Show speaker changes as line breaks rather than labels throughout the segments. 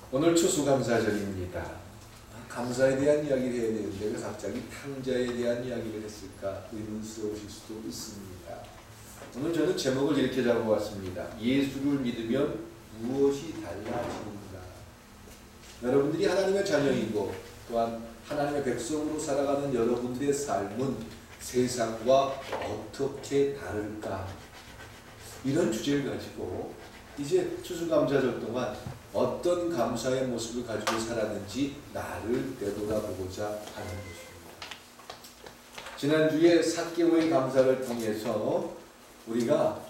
오늘 추수감사절입니다. 감사에 대한 이야기를 해야 되는데 왜 갑자기 탕자에 대한 이야기를 했을까 의문스러우실 수도 있습니다. 오늘 저는 제목을 이렇게 잡아봤습니다. 예수를 믿으면 무엇이 달라지는가. 여러분들이 하나님의 자녀이고 또한 하나님의 백성으로 살아가는 여러분들의 삶은 세상과 어떻게 다를까, 이런 주제를 가지고 이제 추수감사절 동안 어떤 감사의 모습을 가지고 살았는지 나를 되돌아보고자 하는 것입니다. 지난주에 삭개오의 감사를 통해서 우리가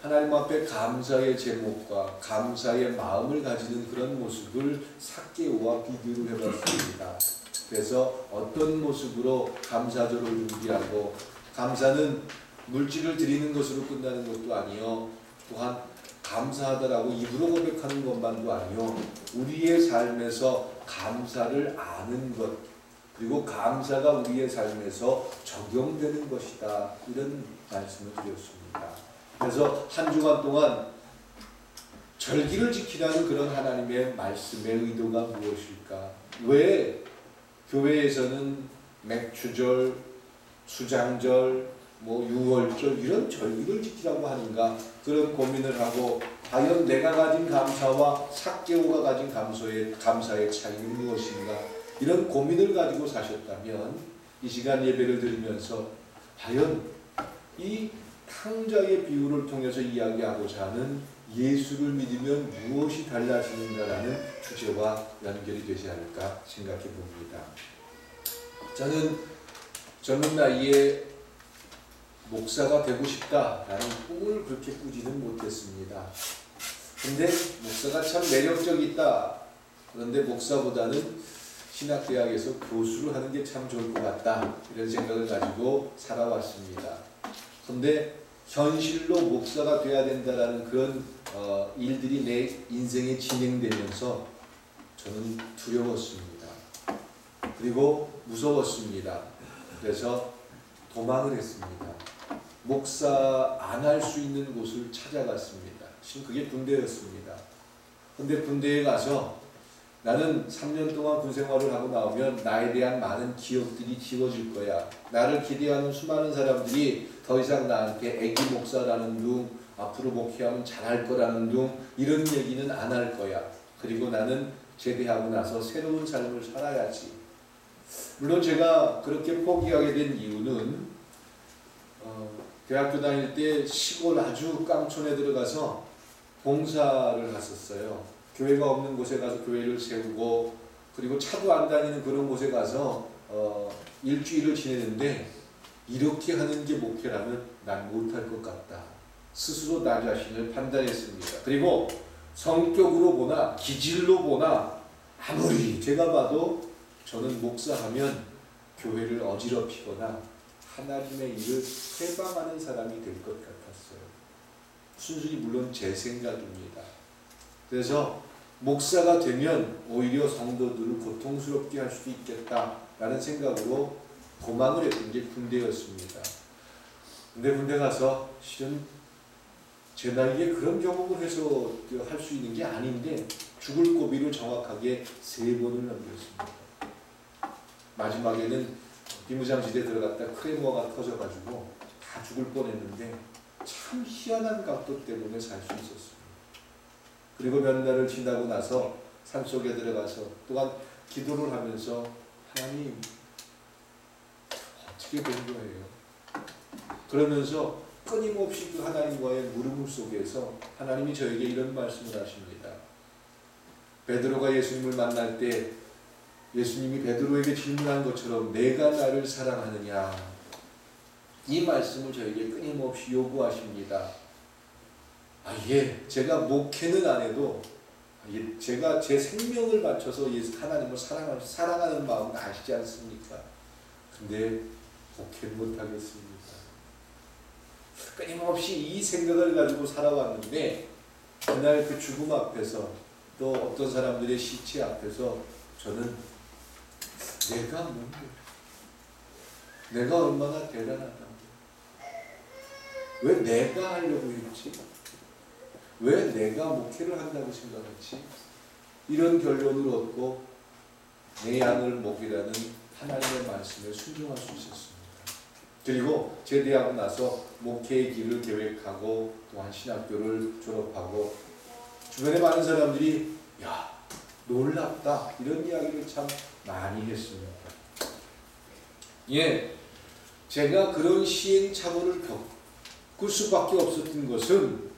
하나님 앞에 감사의 제목과 감사의 마음을 가지는 그런 모습을 삭개오와 비교를 해봤습니다. 그래서 어떤 모습으로 감사절을 준비하고, 감사는 물질을 드리는 것으로 끝나는 것도 아니요, 또한 감사하다라고 입으로 고백하는 것만도 아니요, 우리의 삶에서 감사를 아는 것, 그리고 감사가 우리의 삶에서 적용되는 것이다, 이런 말씀을 드렸습니다. 그래서 한 주간 동안 절기를 지키라는 그런 하나님의 말씀의 의도가 무엇일까? 왜 교회에서는 맥주절, 수장절, 유월절 이런 절기를 지키라고 하는가, 그런 고민을 하고, 과연 내가 가진 감사와 삭개오가 가진 감사의 차이는 무엇인가, 이런 고민을 가지고 사셨다면 이 시간 예배를 드리면서 과연 이 탕자의 비유를 통해서 이야기하고자 하는 예수를 믿으면 무엇이 달라지는가라는 주제와 연결이 되지 않을까 생각해 봅니다. 저는 젊은 나이에 목사가 되고 싶다라는 꿈을 그렇게 꾸지는 못했습니다. 근데 목사가 참 매력적이다. 그런데 목사보다는 신학대학에서 교수를 하는 게 참 좋을 것 같다, 이런 생각을 가지고 살아왔습니다. 그런데 현실로 목사가 돼야 된다라는 그런 일들이 내 인생에 진행되면서 저는 두려웠습니다. 그리고 무서웠습니다. 그래서 도망을 했습니다. 목사 안 할 수 있는 곳을 찾아갔습니다. 지금 그게 군대였습니다. 근데 군대에 가서 나는 3년 동안 군 생활을 하고 나오면 나에 대한 많은 기억들이 지워질 거야. 나를 기대하는 수많은 사람들이 더 이상 나한테 애기 목사라는 둥, 앞으로 목회하면 잘할 거라는 둥, 이런 얘기는 안 할 거야. 그리고 나는 제대하고 나서 새로운 삶을 살아야지. 물론 제가 그렇게 포기하게 된 이유는 대학교 다닐 때 시골 아주 깡촌에 들어가서 봉사를 했었어요. 교회가 없는 곳에 가서 교회를 세우고, 그리고 차도 안 다니는 그런 곳에 가서 일주일을 지내는데, 이렇게 하는 게 목회라면 난 못할 것 같다, 스스로 나 자신을 판단했습니다. 그리고 성격으로 보나 기질로 보나 아무리 제가 봐도 저는 목사하면 교회를 어지럽히거나 하나님의 일을 해방하는 사람이 될 것 같았어요. 순순히 물론 제 생각입니다. 그래서 목사가 되면 오히려 성도들을 고통스럽게 할 수도 있겠다라는 생각으로 도망을 했던 게 군대였습니다. 근데 군대 가서 실은 제 나이에 그런 경험을 해서 할 수 있는 게 아닌데 죽을 고비를 정확하게 3번을 넘겼습니다. 마지막에는 비무장지대에 들어갔다 크레모가 터져가지고 다 죽을 뻔했는데 참 희한한 각도 때문에 살 수 있었습니다. 그리고 몇 날을 지나고 나서 산속에 들어가서 또한 기도를 하면서 하나님 어떻게 된 거예요? 그러면서 끊임없이 그 하나님과의 물음을 속에서 하나님이 저에게 이런 말씀을 하십니다. 베드로가 예수님을 만날 때 예수님이 베드로에게 질문한 것처럼 내가 나를 사랑하느냐, 이 말씀을 저에게 끊임없이 요구하십니다. 예, 제가 목회는 안 해도 제가 제 생명을 바쳐서 하나님을 사랑하는 마음은 아시지 않습니까? 근데 목회는 못하겠습니다. 끊임없이 이 생각을 가지고 살아왔는데, 그날 그 죽음 앞에서 또 어떤 사람들의 시체 앞에서 저는 내가 뭔데? 내가 얼마나 대단하다. 왜 내가 하려고 했지? 왜 내가 목회를 한다고 생각했지? 이런 결론을 얻고 내 양을 먹이라는 하나님의 말씀에 순종할 수 있었습니다. 그리고 제대하고 나서 목회의 길을 계획하고 또한 신학교를 졸업하고 주변에 많은 사람들이 야 놀랍다 이런 이야기를 참 많이 했습니다. 예, 제가 그런 시행착오를 겪을 수밖에 없었던 것은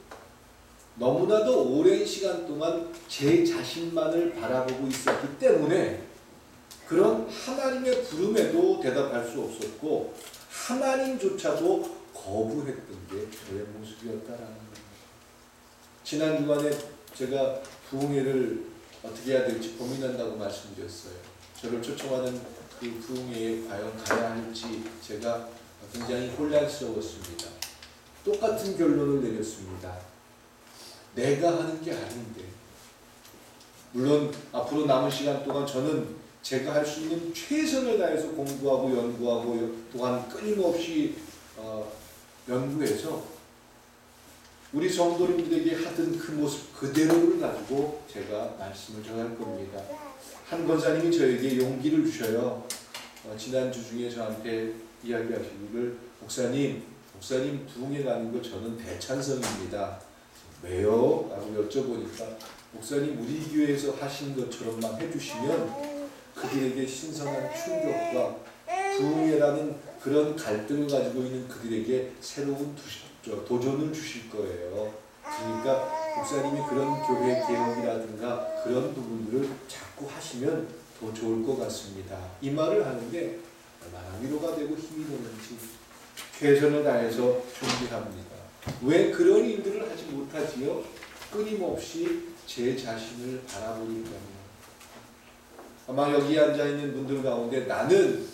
너무나도 오랜 시간 동안 제 자신만을 바라보고 있었기 때문에 그런 하나님의 부름에도 대답할 수 없었고 하나님조차도 거부했던 게 저의 모습이었다라는 겁니다. 지난 주간에 제가 부흥회를 어떻게 해야 될지 고민한다고 말씀드렸어요. 저를 초청하는 그 부흥회에 과연 가야 할지 제가 굉장히 혼란스러웠습니다. 똑같은 결론을 내렸습니다. 내가 하는 게 아닌데. 물론 앞으로 남은 시간 동안 저는 제가 할 수 있는 최선을 다해서 공부하고 연구하고 또한 끊임없이 연구해서 우리 성도님들에게 하던 그 모습 그대로를 가지고 제가 말씀을 전할 겁니다. 한 권사님이 저에게 용기를 주셔요. 지난주 중에 저한테 이야기하시기를 목사님 부흥회 가는 거 저는 대찬성입니다. 왜요? 라고 여쭤보니까 목사님 우리 교회에서 하신 것처럼만 해주시면 그들에게 신선한 충격과 부흥회라는 그런 갈등을 가지고 있는 그들에게 새로운 도전을 주실 거예요. 그러니까 목사님이 그런 교회 개혁이라든가 그런 부분들을 자꾸 하시면 더 좋을 것 같습니다. 이 말을 하는데 얼마나 위로가 되고 힘이 되는지 최선을 다해서 준비합니다. 왜 그런 일들을 하지 못하지요? 끊임없이 제 자신을 바라보기 때문에. 아마 여기 앉아있는 분들 가운데 나는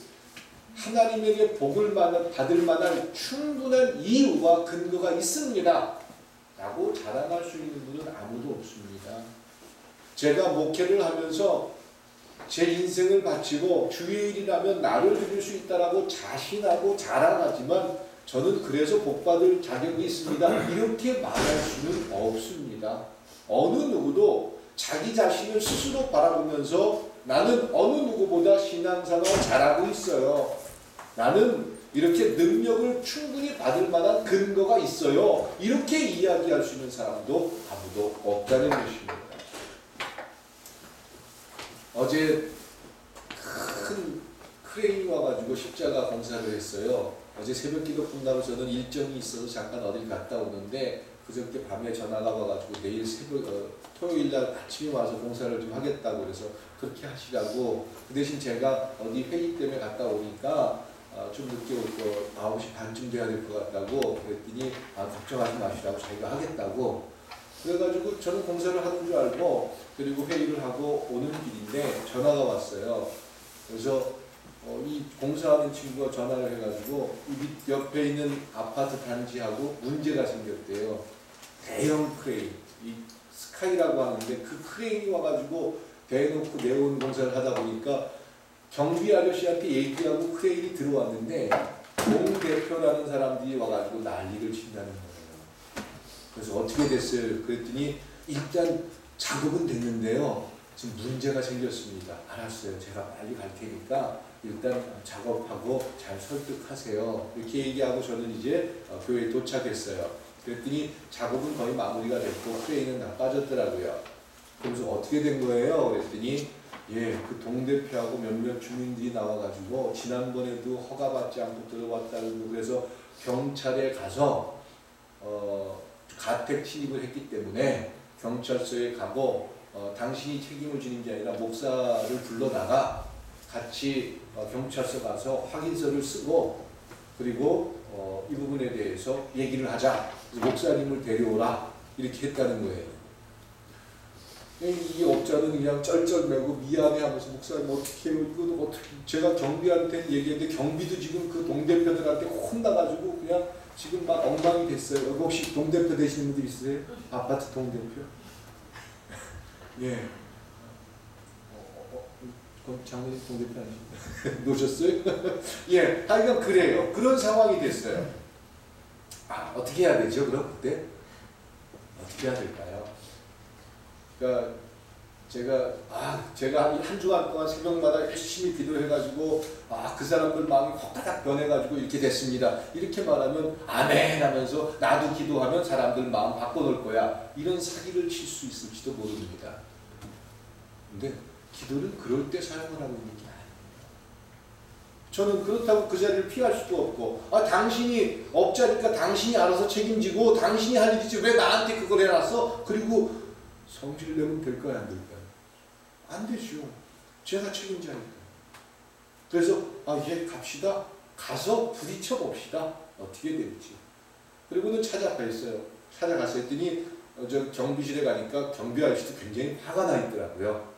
하나님에게 복을 받을 만한 충분한 이유와 근거가 있습니다 라고 자랑할 수 있는 분은 아무도 없습니다. 제가 목회를 하면서 제 인생을 바치고 주의 일이라면 나를 드릴 수 있다라고 자신하고 자랑하지만 저는 그래서 복받을 자격이 있습니다 이렇게 말할 수는 없습니다. 어느 누구도 자기 자신을 스스로 바라보면서 나는 어느 누구보다 신앙생활 잘하고 있어요. 나는 이렇게 능력을 충분히 받을 만한 근거가 있어요. 이렇게 이야기할 수 있는 사람도 아무도 없다는 것입니다. 어제 큰 크레인이 와가지고 십자가 공사를 했어요. 어제 새벽기도 끝나고 저는 일정이 있어서 잠깐 어딜 갔다 오는데 그저께 밤에 전화가 와가지고 내일 토요일날 아침에 와서 공사를 좀 하겠다고 그래서 그렇게 하시라고. 그 대신 제가 어디 회의 때문에 갔다 오니까 좀 늦게 올 거 9시 반쯤 돼야 될 것 같다고 그랬더니 걱정하지 마시라고 자기가 하겠다고. 그래가지고 저는 공사를 하는 줄 알고 그리고 회의를 하고 오는 길인데 전화가 왔어요. 그래서 이 공사하는 친구가 전화를 해가지고 이 옆에 있는 아파트 단지하고 문제가 생겼대요. 대형 크레인, 이 스카이라고 하는데 그 크레인이 와가지고 대놓고 네온 공사를 하다 보니까 경비 아저씨한테 얘기하고 크레인이 들어왔는데 공 대표라는 사람들이 와가지고 난리를 친다는 거예요. 그래서 어떻게 됐어요? 그랬더니 일단 작업은 됐는데요. 지금 문제가 생겼습니다. 알았어요. 제가 빨리 갈 테니까 일단 작업하고 잘 설득하세요. 이렇게 얘기하고 저는 이제 교회에 도착했어요. 그랬더니 작업은 거의 마무리가 됐고 크레인은 다 빠졌더라고요. 그래서 어떻게 된 거예요? 그랬더니 그 동대표하고 몇몇 주민들이 나와가지고 지난번에도 허가받지 않고 들어왔다고 그래서 경찰에 가서 가택 침입을 했기 때문에 경찰서에 가고 당신이 책임을 지는 게 아니라 목사를 불러다가 같이 경찰서 가서 확인서를 쓰고 그리고 이 부분에 대해서 얘기를 하자. 목사님을 데려오라. 이렇게 했다는 거예요. 이 업자는 그냥 쩔쩔매고 미안해하면서 목사님 어떻게 해요? 이거 어떻게? 제가 경비한테 얘기했는데 경비도 지금 그 동대표들한테 혼나가지고 그냥 지금 막 엉망이 됐어요. 혹시 동대표 되시는 분들 있으세요? 아파트 동대표? 예. 그럼 장모님 동대표 아니십니까? 놓으셨어요? 예. 하여간 그래요. 그런 상황이 됐어요. 어떻게 해야 되죠? 그럼 그때? 어떻게 해야 될까요? 그러니까 제가 한 주간 동안 새벽마다 열심히 기도해가지고 그 사람들 마음이 확 변해가지고 이렇게 됐습니다. 이렇게 말하면 아멘 하면서 나도 기도하면 사람들 마음 바꿔놓을 거야. 이런 사기를 칠 수 있을지도 모릅니다. 근데 기도를 그럴 때 사용을 하고 있는 게 아니에요. 저는 그렇다고 그 자리를 피할 수도 없고 당신이 업자니까 당신이 알아서 책임지고 당신이 할 일이지 왜 나한테 그걸 해놨어? 그리고 성질 내면 될까요? 안 될까요? 안 되죠. 제가 책임자니까. 그래서 갑시다. 가서 부딪혀 봅시다. 어떻게 될지. 그리고는 찾아갔어요. 찾아가서 했더니 저 경비실에 가니까 경비 아저씨도 굉장히 화가 나 있더라고요.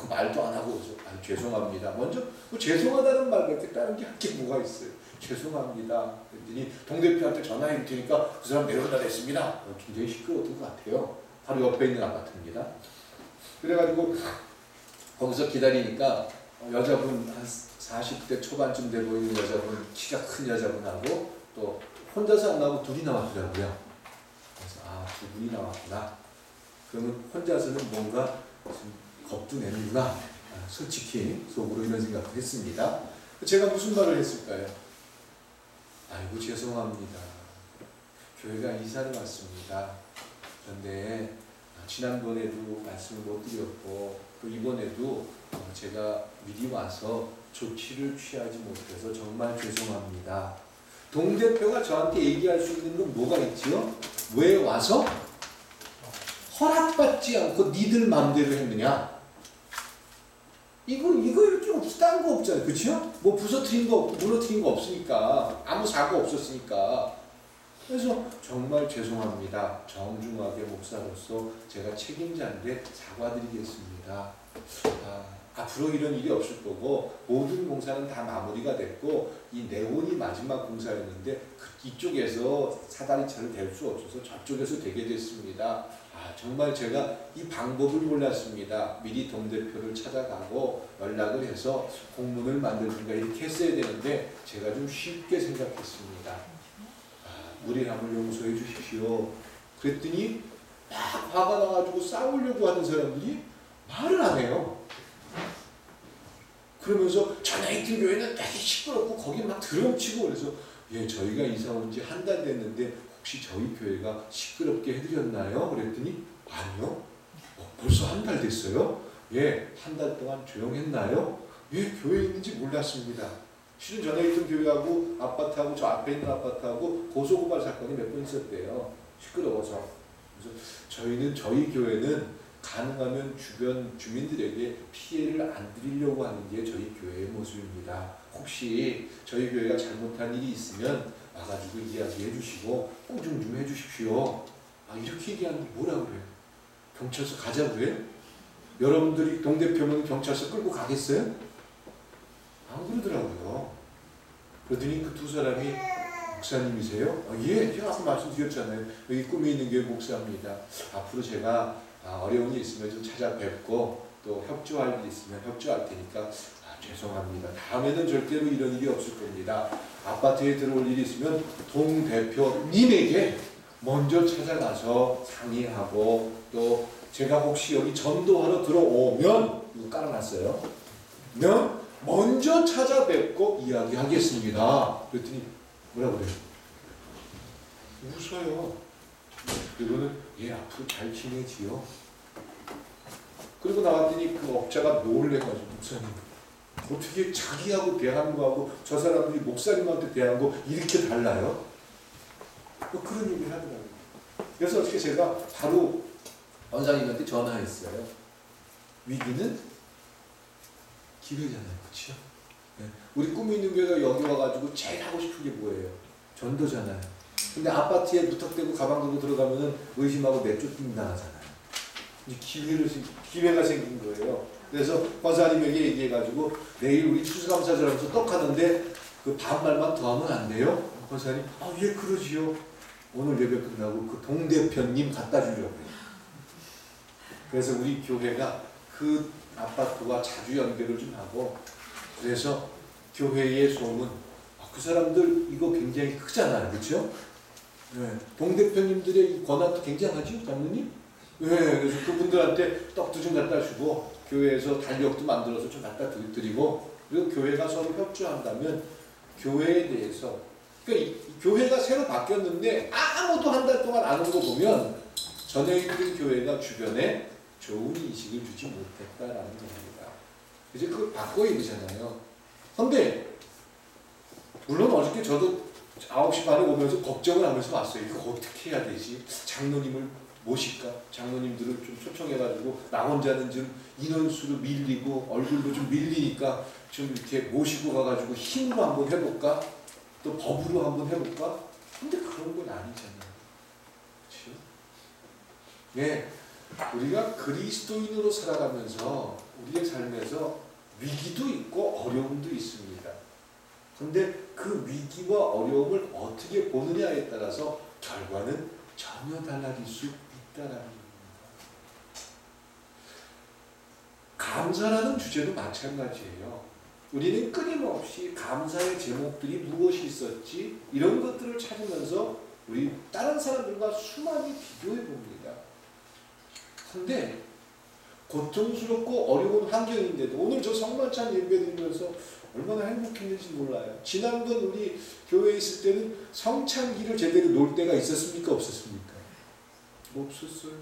말도 안 하고 죄송합니다. 먼저 죄송하다는 말밖에 다른 게 할 게 뭐가 있어요. 죄송합니다. 그랬더니 동대표한테 전화해 드리니까 그 사람 내려온다 했습니다. 굉장히 시끄러웠던 것 같아요. 바로 옆에 있는 아파트입니다. 그래가지고 거기서 기다리니까 여자분 한 40대 초반쯤 돼 보이는 여자분, 키가 큰 여자분하고 또 혼자서 안 나오고 둘이 나왔더라고요. 그래서 두 분이 나왔구나. 그러면 혼자서는 뭔가 겁도 내는구나. 솔직히 속으로 이런 생각을 했습니다. 제가 무슨 말을 했을까요? 아이고 죄송합니다. 교회가 이사를 왔습니다. 그런데 지난번에도 말씀을 못 드렸고 또 이번에도 제가 미리 와서 조치를 취하지 못해서 정말 죄송합니다. 동대표가 저한테 얘기할 수 있는 건 뭐가 있지요? 왜 와서 허락받지 않고 니들 마음대로 했느냐? 이거 이렇게 딴 거 없잖아요. 그렇죠? 뭐 부서뜨린 거 없고 무너뜨린 거 없으니까 아무 사고 없었으니까. 그래서 정말 죄송합니다. 정중하게 목사로서 제가 책임자인데 사과드리겠습니다. 앞으로 이런 일이 없을 거고 모든 공사는 다 마무리가 됐고 이 네온이 마지막 공사였는데 이쪽에서 사다리차를 댈 수 없어서 저쪽에서 되게 됐습니다. 정말 제가 이 방법을 몰랐습니다. 미리 동대표를 찾아가고 연락을 해서 공문을 만들든가 이렇게 했어야 되는데 제가 좀 쉽게 생각했습니다. 무리함을 용서해 주십시오. 그랬더니 막 화가 나가지고 싸우려고 하는 사람들이 말을 안 해요. 그러면서 전에 있던 교회는 되게 시끄럽고 거기 막 드럼치고 그래서 저희가 이사 온 지 한 달 됐는데 혹시 저희 교회가 시끄럽게 해드렸나요? 그랬더니 아니요. 벌써 한 달 됐어요? 한 달 동안 조용했나요? 교회에 있는지 몰랐습니다. 실은 전에 있던 교회하고 아파트하고 저 앞에 있는 아파트하고 고소고발 사건이 몇 번 있었대요. 시끄러워서. 그래서 저희 교회는 가능하면 주변 주민들에게 피해를 안 드리려고 하는 게 저희 교회의 모습입니다. 혹시 저희 교회가 잘못한 일이 있으면 와가지고 이야기해 주시고 공증 좀 해주십시오. 이렇게 얘기하는데 뭐라고 그래요? 경찰서 가자고 그래요? 여러분들이 동대표면 경찰서 끌고 가겠어요? 안 그러더라고요. 그러더니 그 두 사람이 목사님이세요? 제가 아까 말씀드렸잖아요. 여기 꿈이 있는 교회 목사입니다. 앞으로 제가 어려운 일 있으면 좀 찾아뵙고 또 협조할 일 있으면 협조할 테니까 죄송합니다. 다음에는 절대로 이런 일이 없을 겁니다. 아파트에 들어올 일이 있으면 동대표님에게 먼저 찾아가서 상의하고 또 제가 혹시 여기 전도하러 들어오면 이거 깔아놨어요. 먼저 찾아뵙고 이야기하겠습니다. 그랬더니 뭐라고 그래요? 웃어요. 그리고는 앞으로 잘 지내지요. 그리고 나왔더니 그 업자가 놀래가지고 목사님 어떻게 자기하고 대한 거하고 저 사람들이 목사님한테 대한 거 이렇게 달라요? 그런 얘기를 하더라고요. 그래서 어떻게 제가 바로 원장님한테 전화했어요. 위기는 기회잖아요. 그렇죠? 우리 꿈이 있는 교회가 여기 와가지고 제일 하고 싶은 게 뭐예요? 전도잖아요. 근데 아파트에 무턱대고 가방 들고 들어가면은 의심하고 내쫓김 당하잖아요. 기회가 생긴 거예요. 그래서 권사님에게 얘기해가지고 내일 우리 추수감사절하면서 떡하는데 그 반말만 더 하면 안 돼요? 권사님, 그러지요. 오늘 예배 끝나고 그 동대표님 갖다 주려고요. 그래서 우리 교회가 그 아파트와 자주 연결을 좀 하고 그래서 교회의 소문 그 사람들 이거 굉장히 크잖아요. 그렇죠? 동대표님들의 이 권한도 굉장하죠, 장로님? 네, 그래서 그분들한테 떡도 좀 갖다 주고 교회에서 달력도 만들어서 좀 갖다 드리고 그리고 교회가 서로 협조한다면 교회에 대해서 그러니까 이 교회가 새로 바뀌었는데 아무도 한 달 동안 안 온 거 보면 전에 있던 교회가 주변에 좋은 인식을 주지 못했다라는 겁니다. 이제 그걸 바꿔야 되잖아요. 근데 물론 어저께 저도 9시 반에 오면서 걱정을 하면서 왔어요. 이거 어떻게 해야 되지? 장로님을 모실까? 장로님들을 좀 초청해가지고 나 혼자는 좀 인원수로 밀리고 얼굴도 좀 밀리니까 좀 이렇게 모시고 가가지고 힘으로 한번 해볼까? 또 법으로 한번 해볼까? 근데 그런 건 아니잖아요. 그렇죠? 네, 우리가 그리스도인으로 살아가면서 우리의 삶에서 위기도 있고 어려움도 있습니다. 근데 그 위기와 어려움을 어떻게 보느냐에 따라서 결과는 전혀 달라질 수 있다는 겁니다. 감사라는 주제도 마찬가지예요. 우리는 끊임없이 감사의 제목들이 무엇이 있었지? 이런 것들을 찾으면서 우리 다른 사람들과 수많이 비교해 봅니다. 근데 고통스럽고 어려운 환경인데도 오늘 저 성만찬 예배 드리면서 얼마나 행복했는지 몰라요. 지난번 우리 교회에 있을 때는 성찬기를 제대로 놀 때가 있었습니까? 없었습니까? 없었어요.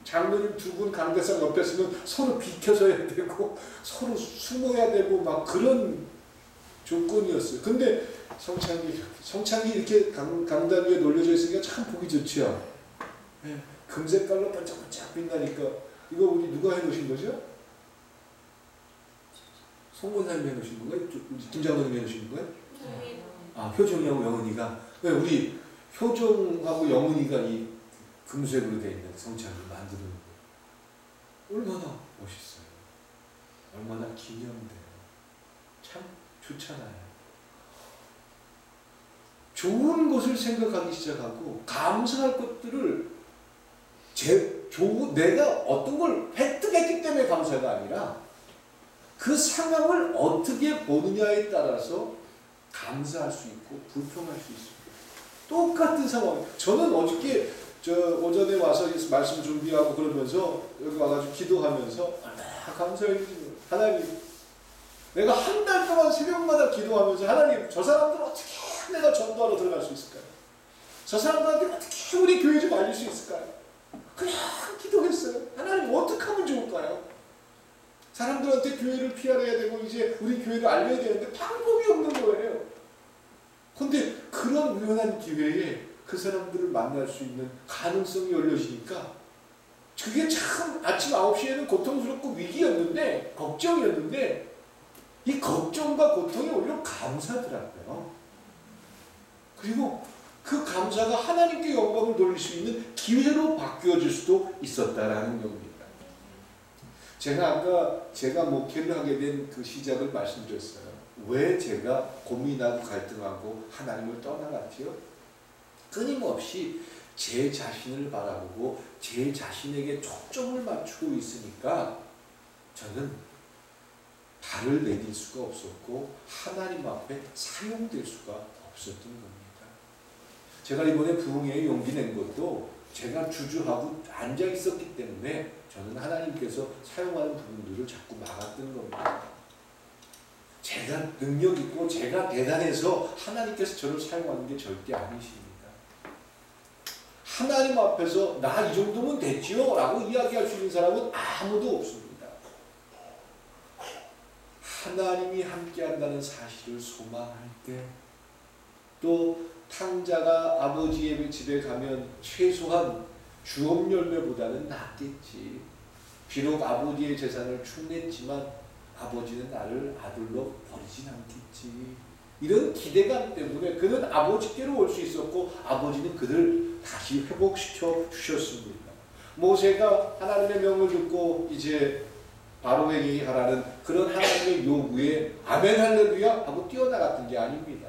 장로님 두 분 강대상 옆에 서면 서로 비켜서야 되고 서로 숨어야 되고 막 그런 조건이었어요. 근데 성찬기 이렇게 강단 위에 놀려져 있으니까 참 보기 좋죠. 네. 금색깔로 반짝반짝 빛나니까 이거 우리 누가 해놓으신 거죠? 송권사님이 해놓으신 건가요? 김장로님이 해놓으신 건가요? 아, 효정이하고 영은이가. 네, 우리 효정하고 영은이가 이 금색으로 되어 있는 성찬을 만드는 거예요. 얼마나 멋있어요. 얼마나 기념돼요. 참 좋잖아요. 좋은 것을 생각하기 시작하고 감사할 것들을 내가 어떤 걸 획득했기 때문에 감사가 아니라 그 상황을 어떻게 보느냐에 따라서 감사할 수 있고 불평할 수 있습니다. 똑같은 상황. 저는 어저께 오전에 와서 말씀 준비하고 그러면서 여기 와가지고 기도하면서 감사해요. 하나님, 내가 한 달 동안 새벽마다 기도하면서 하나님, 저 사람들 어떻게 내가 전도하러 들어갈 수 있을까요? 저 사람들한테 어떻게 우리 교회 좀 알릴 수 있을까요? 그냥 기도했어요. 하나님, 어떻게 하면 좋을까요? 사람들한테 교회를 피하려야 되고 이제 우리 교회를 알려야 되는데 방법이 없는 거예요. 근데 그런 우연한 기회에 그 사람들을 만날 수 있는 가능성이 열려지니까 그게 참 아침 9시에는 고통스럽고 위기였는데 걱정이었는데 이 걱정과 고통이 오히려 감사더라고요. 그리고 그 감사가 하나님께 영광을 돌릴 수 있는 기회로 바뀌어질 수도 있었다라는 겁니다. 제가 목회를 하게 된 그 시작을 말씀드렸어요. 왜 제가 고민하고 갈등하고 하나님을 떠나갔지요? 끊임없이 제 자신을 바라보고 제 자신에게 초점을 맞추고 있으니까 저는 발을 내딜 수가 없었고 하나님 앞에 사용될 수가 없었던 겁니다. 제가 이번에 부흥회에 용기 낸 것도 제가 주저하고 앉아 있었기 때문에 저는 하나님께서 사용하는 부분들을 자꾸 막았던 겁니다. 제가 능력 있고 제가 대단해서 하나님께서 저를 사용하는 게 절대 아니십니다. 하나님 앞에서 나 이 정도면 됐지요? 라고 이야기할 수 있는 사람은 아무도 없습니다. 하나님이 함께한다는 사실을 소망할 때 또 탕자가 아버지의 집에 가면 최소한 주업 열매보다는 낫겠지. 비록 아버지의 재산을 축냈지만 아버지는 나를 아들로 버리진 않겠지. 이런 기대감 때문에 그는 아버지께로 올 수 있었고 아버지는 그를 다시 회복시켜 주셨습니다. 모세가 하나님의 명을 듣고 이제 바로에게 하라는 그런 하나님의 요구에 아멘 할렐루야 하고 뛰어나갔던 게 아닙니다.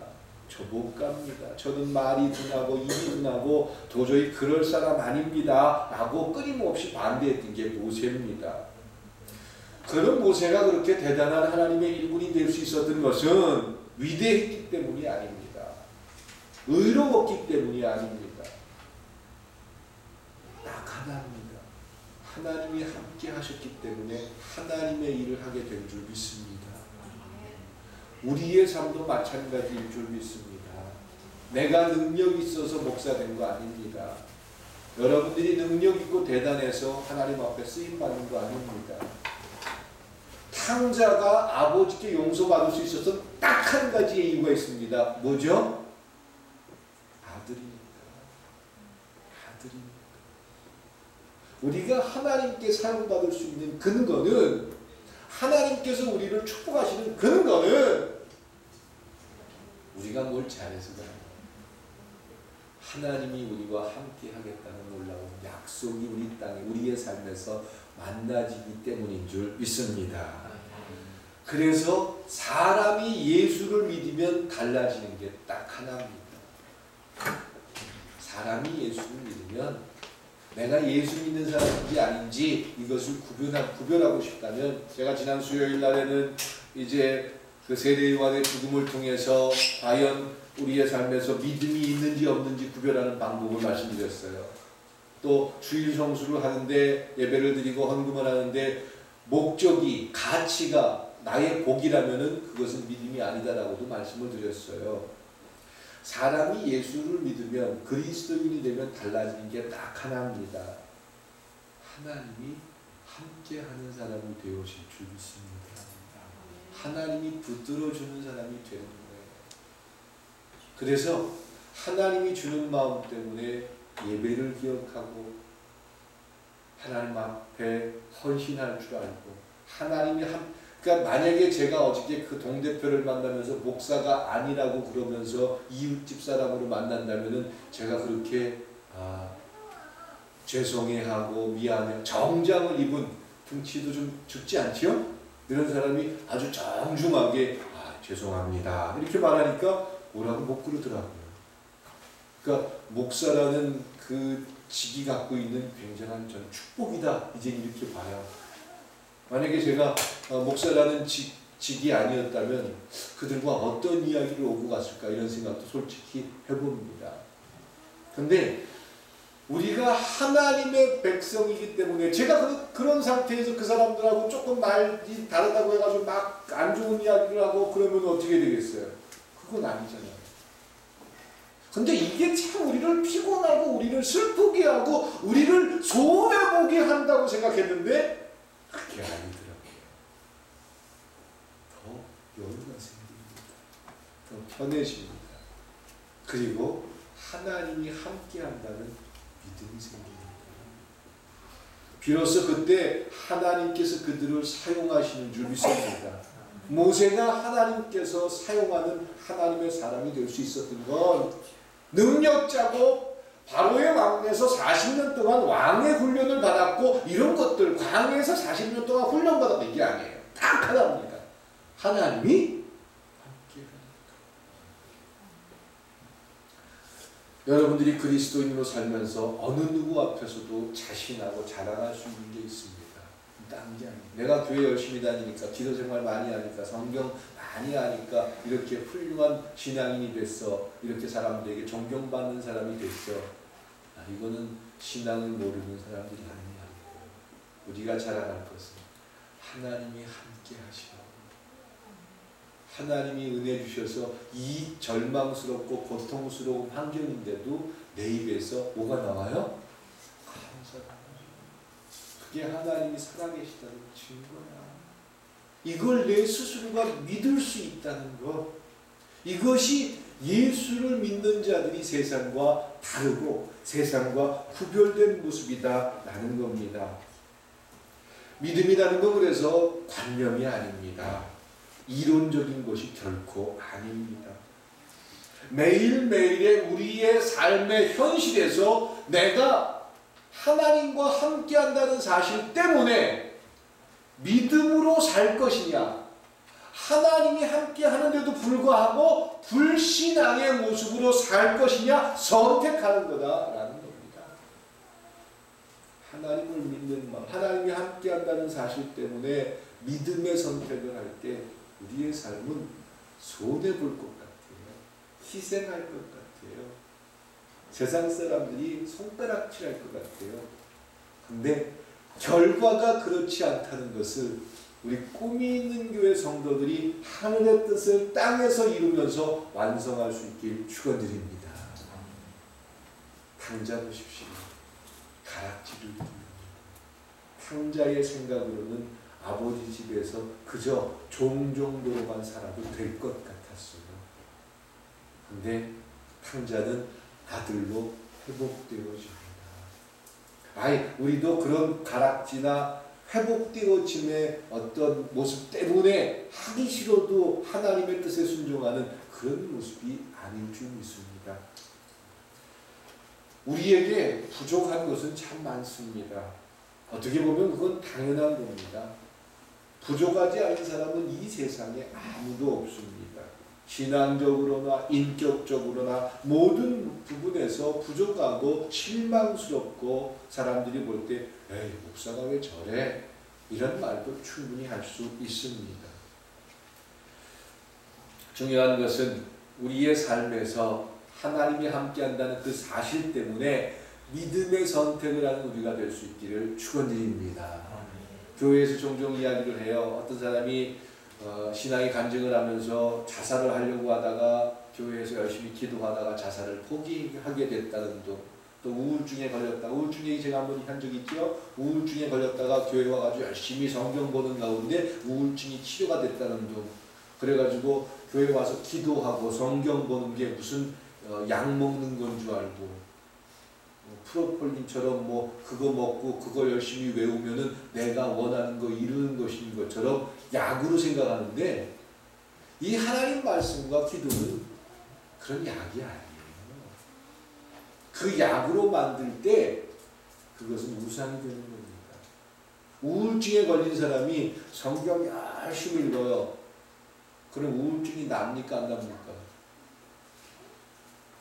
저 못 갑니다. 저는 말이 둔하고 입이 둔하고 도저히 그럴 사람 아닙니다 라고 끊임없이 반대했던 게 모세입니다. 그런 모세가 그렇게 대단한 하나님의 일꾼이 될 수 있었던 것은 위대했기 때문이 아닙니다. 의로웠기 때문이 아닙니다. 낙하다합니다. 하나님이 함께 하셨기 때문에 하나님의 일을 하게 된 줄 믿습니다. 우리의 삶도 마찬가지일 줄 믿습니다. 내가 능력이 있어서 목사 된 거 아닙니다. 여러분들이 능력 있고 대단해서 하나님 앞에 쓰임받는 거 아닙니다. 탕자가 아버지께 용서받을 수 있어서 딱 한 가지의 이유가 있습니다. 뭐죠? 아들입니다. 아들입니다. 우리가 하나님께 사용받을 수 있는 근거는, 하나님께서 우리를 축복하시는 근거는 우리가 뭘 잘해서가 아니에요. 하나님이 우리와 함께 하겠다는 놀라운 약속이 우리 땅에, 우리의 삶에서 만나지기 때문인 줄 믿습니다. 그래서 사람이 예수를 믿으면 달라지는 게 딱 하나입니다. 사람이 예수를 믿으면 내가 예수 믿는 사람인지 아닌지 이것을 구별하고 싶다면, 제가 지난 수요일 날에는 이제 그 세례요한의 죽음을 통해서 과연 우리의 삶에서 믿음이 있는지 없는지 구별하는 방법을 말씀드렸어요. 또 주일 성수를 하는데, 예배를 드리고 헌금을 하는데 목적이, 가치가 나의 복이라면은 그것은 믿음이 아니다라고도 말씀을 드렸어요. 사람이 예수를 믿으면, 그리스도인이 되면 달라지는 게 딱 하나입니다. 하나님이 함께하는 사람이 되어질 줄 믿습니다. 하나님이 붙들어주는 사람이 되는 거예요. 그래서 하나님이 주는 마음 때문에 예배를 기억하고 하나님 앞에 헌신할 줄 알고, 하나님이 그러니까 만약에 제가 어저께 그 동대표를 만나면서 목사가 아니라고 그러면서 이웃집 사람으로 만난다면은 제가 그렇게 죄송해하고 미안해, 정장을 입은, 등치도 좀 죽지 않지요? 이런 사람이 아주 정중하게 죄송합니다 이렇게 말하니까 뭐라고 못 그러더라고요. 그러니까 목사라는 그 직이 갖고 있는 굉장한 전 축복이다, 이제 이렇게 봐요. 만약에 제가 목사라는 직이 아니었다면 그들과 어떤 이야기를 오고 갔을까, 이런 생각도 솔직히 해봅니다. 근데 우리가 하나님의 백성이기 때문에, 제가 그런 상태에서 그 사람들하고 조금 말이 다르다고 해가지고 막 안 좋은 이야기를 하고 그러면 어떻게 되겠어요? 그건 아니잖아요. 근데 이게 참 우리를 피곤하고 우리를 슬프게 하고 우리를 손해보게 한다고 생각했는데 그게 아니더라고요. 더 여유가 생깁니다. 더 편해집니다. 그리고 하나님이 함께 한다는 믿음이 생깁니다. 비로소 그때 하나님께서 그들을 사용하시는 줄 믿습니다. 모세가 하나님께서 사용하는 하나님의 사람이 될 수 있었던 건, 능력자고 바로의 왕에서 40년 동안 왕의 훈련을 받았고 이런 것들, 광야에서 40년 동안 훈련받았던 게 아니에요. 딱 하나입니다. 하나님이 함께 하니까. 여러분들이 그리스도인으로 살면서 어느 누구 앞에서도 자신하고 자랑할 수 있는 게 있습니다. 딴 게 아니에요. 내가 교회 열심히 다니니까, 기도 생활 많이 하니까, 성경 많이 하니까 이렇게 훌륭한 신앙인이 됐어, 이렇게 사람들에게 존경받는 사람이 됐어. 이거는 신앙을 모르는 사람들이 아니야. 우리가 자랑할 것은 하나님이 함께 하시고, 하나님이 은혜 주셔서 이 절망스럽고 고통스러운 환경인데도 내 입에서 뭐가 나와요? 감사합니다. 그게 하나님이 살아계시다는 증거야. 이걸 내 스스로가 믿을 수 있다는 것, 이것이 예수를 믿는 자들이 세상과 다르고 세상과 구별된 모습이다라는 겁니다. 믿음이라는 건 그래서 관념이 아닙니다. 이론적인 것이 결코 아닙니다. 매일매일의 우리의 삶의 현실에서 내가 하나님과 함께한다는 사실 때문에 믿음으로 살 것이냐, 하나님이 함께하는데도 불구하고 불신앙의 모습으로 살 것이냐 선택하는 거다라는 겁니다. 하나님을 믿는 마음, 하나님이 함께한다는 사실 때문에 믿음의 선택을 할 때 우리의 삶은 손해볼 것 같아요. 희생할 것 같아요. 세상 사람들이 손가락질할 것 같아요. 근데 결과가 그렇지 않다는 것을 우리 꿈이 있는 교회 성도들이 하늘의 뜻을 땅에서 이루면서 완성할 수 있길 축원드립니다. 탕자 보십시오. 가락지를 듭니다. 탕자의 생각으로는 아버지 집에서 그저 종 정도로만 살아도 될 것 같았어요. 근데 탕자는 아들로 회복되어집니다. 우리도 그런 가락지나 회복되어짐의 어떤 모습 때문에 하기 싫어도 하나님의 뜻에 순종하는 그런 모습이 아닐 줄 믿습니다. 우리에게 부족한 것은 참 많습니다. 어떻게 보면 그건 당연한 겁니다. 부족하지 않은 사람은 이 세상에 아무도 없습니다. 신앙적으로나 인격적으로나 모든 부분에서 부족하고 실망스럽고 사람들이 볼 때 에이 목사가 왜 저래? 이런 말도 충분히 할 수 있습니다. 중요한 것은 우리의 삶에서 하나님이 함께한다는 그 사실 때문에 믿음의 선택을 하는 우리가 될 수 있기를 축원드립니다. 교회에서 종종 이야기를 해요. 어떤 사람이 신앙의 간증을 하면서 자살을 하려고 하다가 교회에서 열심히 기도하다가 자살을 포기하게 됐다는 둥, 또 우울증에 걸렸다. 우울증 얘기 제가 한번 한 적이 있죠. 우울증에 걸렸다가 교회 와가지고 열심히 성경 보는 가운데 우울증이 치료가 됐다는 둥. 그래가지고 교회 와서 기도하고 성경 보는 게 무슨 약 먹는 건 줄 알고 프로폴린처럼 그거 먹고 그거 열심히 외우면은 내가 원하는 거 이루는 것인 것처럼 약으로 생각하는데 이 하나님 말씀과 기도는 그런 약이 아니에요. 그 약으로 만들 때 그것은 우상이 되는 겁니다. 우울증에 걸린 사람이 성경 열심히 읽어요. 그럼 우울증이 납니까 안 납니까?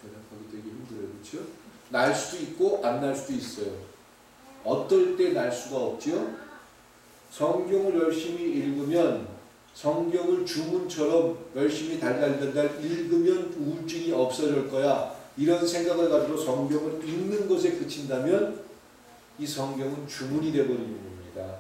대답하기 되게 힘들어요. 그렇죠? 날 수도 있고 안 날 수도 있어요. 어떨 때 날 수가 없죠? 성경을 열심히 읽으면 성경을 주문처럼 열심히 달달달달 읽으면 우울증이 없어질 거야. 이런 생각을 가지고 성경을 읽는 것에 그친다면 이 성경은 주문이 되어버리는 겁니다.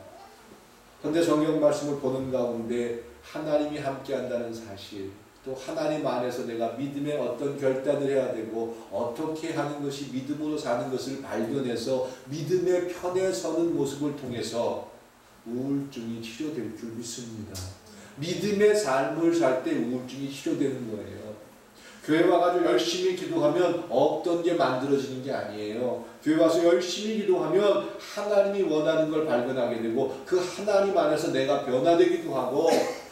그런데 성경 말씀을 보는 가운데 하나님이 함께한다는 사실, 또 하나님 안에서 내가 믿음의 어떤 결단을 해야 되고 어떻게 하는 것이 믿음으로 사는 것을 발견해서 믿음의 편에 서는 모습을 통해서 우울증이 치료될 줄 믿습니다. 믿음의 삶을 살 때 우울증이 치료되는 거예요. 교회 와가지고 열심히 기도하면 없던 게 만들어지는 게 아니에요. 교회 와서 열심히 기도하면 하나님이 원하는 걸 발견하게 되고 그 하나님 안에서 내가 변화되기도 하고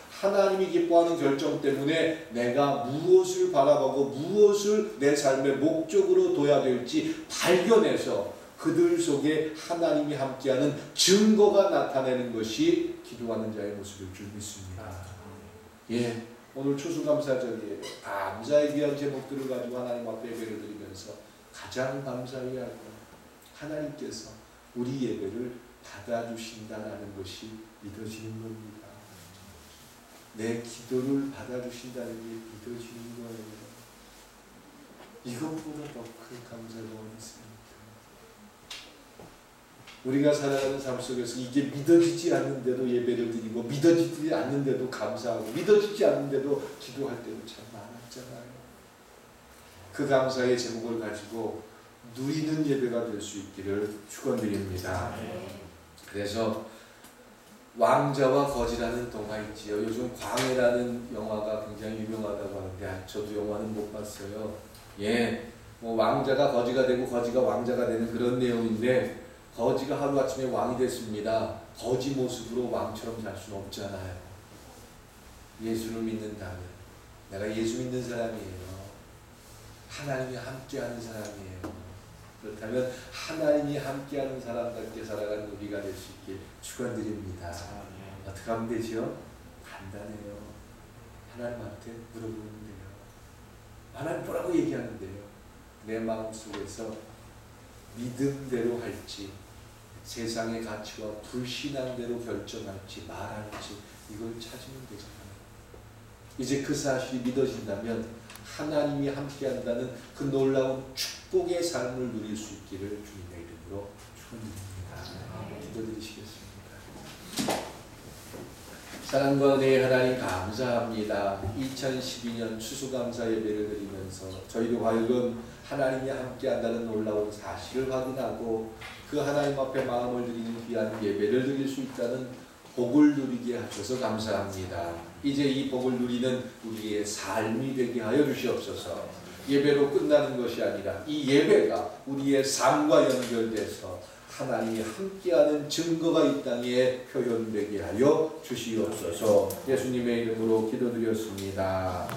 하나님이 기뻐하는 결정 때문에 내가 무엇을 바라보고 무엇을 내 삶의 목적으로 둬야 될지 발견해서 그들 속에 하나님이 함께하는 증거가 나타내는 것이 기도하는 자의 모습일 줄 믿습니다. 예, 오늘 추수감사절이에요. 감사의 귀한 제목들을 가지고 하나님 앞에 예배를 드리면서 가장 감사해야 할 것, 하나님께서 우리 예배를 받아주신다는 것이 믿어지는 겁니다. 내 기도를 받아주신다는 게 믿어지는 거예요. 이것보다 더 큰 감사가 어디 있습니까? 우리가 살아가는 삶 속에서 이게 믿어지지 않는데도 예배를 드리고 믿어지지 않는데도 감사하고 믿어지지 않는데도 기도할 때도 참 많았잖아요. 그 감사의 제목을 가지고 누리는 예배가 될 수 있기를 축원드립니다. 그래서 왕자와 거지라는 동화 있지요. 요즘 광해라는 영화가 굉장히 유명하다고 하는데 저도 영화는 못 봤어요. 예, 왕자가 거지가 되고 거지가 왕자가 되는 그런 내용인데 거지가 하루아침에 왕이 됐습니다. 거지 모습으로 왕처럼 살 수는 없잖아요. 예수를 믿는다면 내가 예수 믿는 사람이에요. 하나님이 함께하는 사람이에요. 그렇다면 하나님이 함께하는 사람답게 살아가는 우리가 될 수 있길 축원드립니다. 어떻게 하면 되죠? 간단해요. 하나님한테 물어보면 돼요. 하나님 뭐라고 얘기하는데요? 내 마음속에서 믿음대로 할지 세상의 가치와 불신앙대로 결정할지 말할지 이걸 찾으면 되잖아요. 이제 그 사실이 믿어진다면 하나님이 함께한다는 그 놀라운 축복의 삶을 누릴 수 있기를 주님의 이름으로 축원드립니다. 기도드리시겠습니다. 사랑과 은혜의 하나님 감사합니다. 2012년 추수감사 예배를 드리면서 저희도 하여금 하나님이 함께한다는 놀라운 사실을 확인하고 그 하나님 앞에 마음을 드리는 귀한 예배를 드릴 수 있다는 복을 누리게 하셔서 감사합니다. 이제 이 복을 누리는 우리의 삶이 되게 하여 주시옵소서. 예배로 끝나는 것이 아니라 이 예배가 우리의 삶과 연결돼서 하나님이 함께하는 증거가 이 땅에 표현되게 하여 주시옵소서. 예수님의 이름으로 기도드렸습니다.